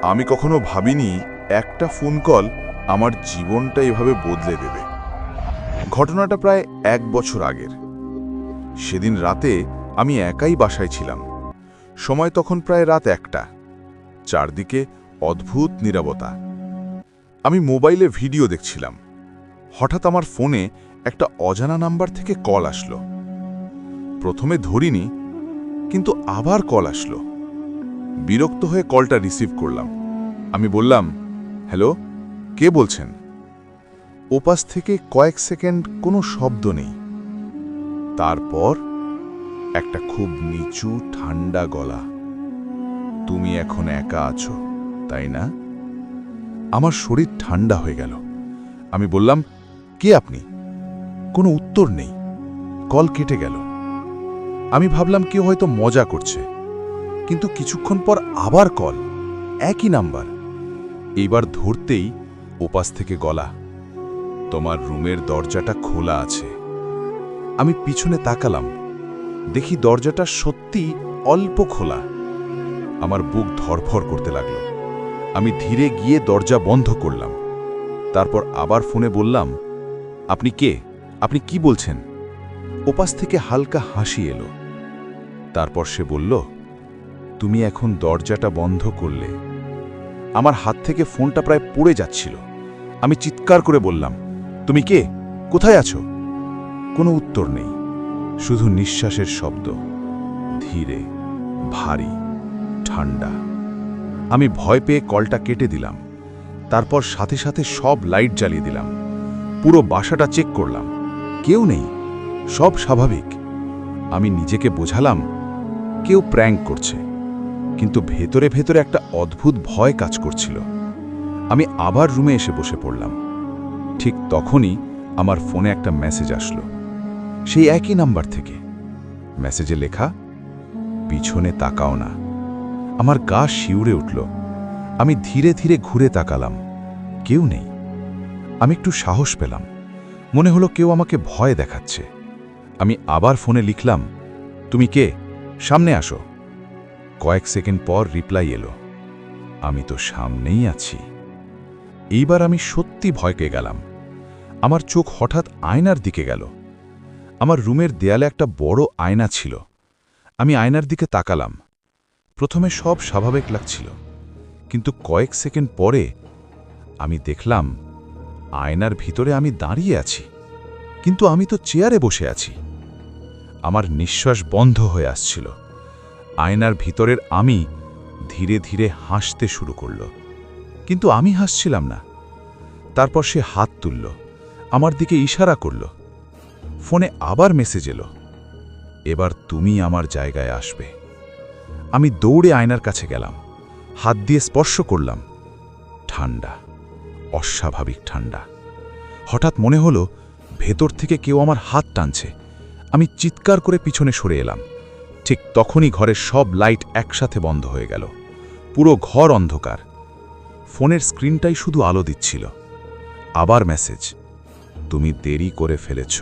আমি কখনো ভাবিনি একটা ফোন কল আমার জীবনটা এভাবে বদলে দেবে। ঘটনাটা প্রায় 1 বছর আগের। সেদিন রাতে আমি একাই বাসায় ছিলাম। সময় তখন প্রায় রাত 1টা। চারদিকে অদ্ভুত নীরবতা। আমি মোবাইলে ভিডিও দেখছিলাম। হঠাৎ আমার ফোনে একটা অজানা নাম্বার থেকে কল আসলো। প্রথমে ধরিনি, কিন্তু আবার কল আসলো। বিরক্ত হয়ে কলটা রিসিভ করলাম। আমি বললাম, হ্যালো, কে বলছেন? ওপাশ থেকে কয়েক সেকেন্ড কোনো শব্দ নেই। তারপর একটা খুব নিচু ঠান্ডা গলা, তুমি এখন একা আছো, তাই না? আমার শরীর ঠান্ডা হয়ে গেল। আমি বললাম, কে আপনি? কোনো উত্তর নেই। কল কেটে গেল। আমি ভাবলাম কেউ হয়তো মজা করছে, কিন্তু কিছুক্ষণ পর আবার কল, একই নাম্বার। এইবার ধরতেই ওপাশ থেকে গলা, তোমার রুমের দরজাটা খোলা আছে। আমি পিছনে তাকালাম, দেখি দরজাটা সত্যি অল্প খোলা। আমার বুক ধড়ফড় করতে লাগলো। আমি ধীরে গিয়ে দরজা বন্ধ করলাম। তারপর আবার ফোনে বললাম, আপনি কে? আপনি কি বলছেন? ওপাশ থেকে হালকা হাসি এলো। তারপর সে বলল, তুমি এখন দরজাটা বন্ধ করলে। আমার হাত থেকে ফোনটা প্রায় পড়ে যাচ্ছিল। আমি চিৎকার করে বললাম, তুমি কে? কোথায় আছো? কোনো উত্তর নেই, শুধু নিঃশ্বাসের শব্দ, ধীরে, ভারী, ঠান্ডা। আমি ভয় পেয়ে কলটা কেটে দিলাম। তারপর সাথে সাথে সব লাইট জ্বালিয়ে দিলাম। পুরো বাসাটা চেক করলাম, কেউ নেই, সব স্বাভাবিক। আমি নিজেকে বোঝালাম কেউ প্র্যাঙ্ক করছে, কিন্তু ভেতরে ভেতরে একটা অদ্ভুত ভয় কাজ করছিল। আমি আবার রুমে এসে বসে পড়লাম। ঠিক তখনই আমার ফোনে একটা মেসেজ আসলো, সেই একই নাম্বার থেকে। মেসেজে লেখা, পিছনে তাকাও না। আমার গা শিউরে উঠল। আমি ধীরে ধীরে ঘুরে তাকালাম, কেউ নেই। আমি একটু সাহস পেলাম, মনে হলো কেউ আমাকে ভয় দেখাচ্ছে। আমি আবার ফোনে লিখলাম, তুমি কে? সামনে আসো। কয়েক সেকেন্ড পর রিপ্লাই এলো, আমি তো সামনেই আছি। এইবার আমি সত্যি ভয় পেয়ে গেলাম। আমার চোখ হঠাৎ আয়নার দিকে গেল। আমার রুমের দেয়ালে একটা বড় আয়না ছিল। আমি আয়নার দিকে তাকালাম। প্রথমে সব স্বাভাবিক লাগছিল, কিন্তু কয়েক সেকেন্ড পরে আমি দেখলাম আয়নার ভিতরে আমি দাঁড়িয়ে আছি, কিন্তু আমি তো চেয়ারে বসে আছি। আমার নিঃশ্বাস বন্ধ হয়ে আসছিল। আয়নার ভিতরের আমি ধীরে ধীরে হাসতে শুরু করল, কিন্তু আমি হাসছিলাম না। তারপর সে হাত তুলল, আমার দিকে ইশারা করল। ফোনে আবার মেসেজ এলো, এবার তুমি আমার জায়গায় আসবে। আমি দৌড়ে আয়নার কাছে গেলাম, হাত দিয়ে স্পর্শ করলাম। ঠান্ডা, অস্বাভাবিক ঠান্ডা। হঠাৎ মনে হলো ভেতর থেকে কেউ আমার হাত টানছে। আমি চিৎকার করে পিছনে সরে এলাম। ঠিক তখনই ঘরের সব লাইট একসাথে বন্ধ হয়ে গেল। পুরো ঘর অন্ধকার। ফোনের স্ক্রিনটাই শুধু আলো দিচ্ছিল। আবার মেসেজ, তুমি দেরি করে ফেলেছ।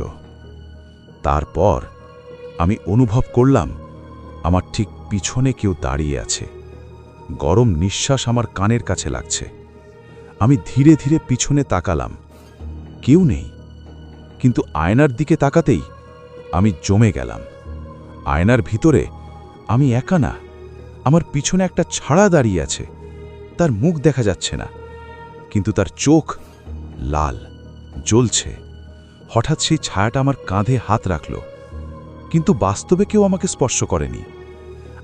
তারপর আমি অনুভব করলাম আমার ঠিক পিছনে কেউ দাঁড়িয়ে আছে। গরম নিঃশ্বাস আমার কানের কাছে লাগছে। আমি ধীরে ধীরে পিছনে তাকালাম, কেউ নেই। কিন্তু আয়নার দিকে তাকাতেই আমি জমে গেলাম। আয়নার ভিতরে আমি একা না, আমার পিছনে একটা ছাড়া দাঁড়িয়ে আছে। তার মুখ দেখা যাচ্ছে না, কিন্তু তার চোখ লাল, জ্বলছে। হঠাৎ সেই ছায়াটা আমার কাঁধে হাত রাখল, কিন্তু বাস্তবে কেউ আমাকে স্পর্শ করেনি।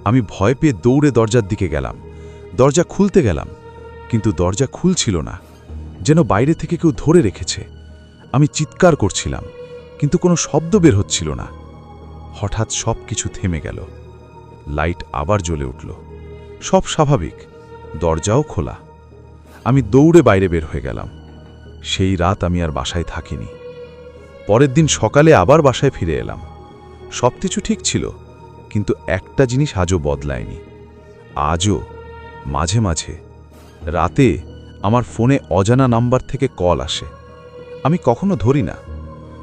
আমি ভয় পেয়ে দৌড়ে দরজার দিকে গেলাম। দরজা খুলতে গেলাম, কিন্তু দরজা খুলছিল না, যেন বাইরে থেকে কেউ ধরে রেখেছে। আমি চিৎকার করছিলাম, কিন্তু কোনো শব্দ বের হচ্ছিল না। হঠাৎ সব কিছু থেমে গেল। লাইট আবার জ্বলে উঠল, সব স্বাভাবিক, দরজাও খোলা। আমি দৌড়ে বাইরে বের হয়ে গেলাম। সেই রাত আমি আর বাসায় থাকিনি। পরের দিন সকালে আবার বাসায় ফিরে এলাম। সবকিছু ঠিক ছিল, কিন্তু একটা জিনিস আজও বদলায়নি। আজও মাঝে মাঝে রাতে আমার ফোনে অজানা নাম্বার থেকে কল আসে। আমি কখনো ধরি না,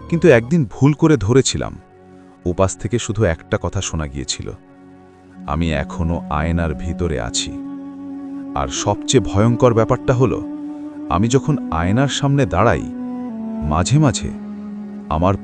কিন্তু একদিন ভুল করে ধরেছিলাম। ওপাশ থেকে শুধু একটা কথা শোনা গিয়েছিল, আমি এখনো আয়নার ভিতরে আছি। আর সবচেয়ে ভয়ঙ্কর ব্যাপারটা হলো, আমি যখন আয়নার সামনে দাঁড়াই, মাঝে মাঝে আমার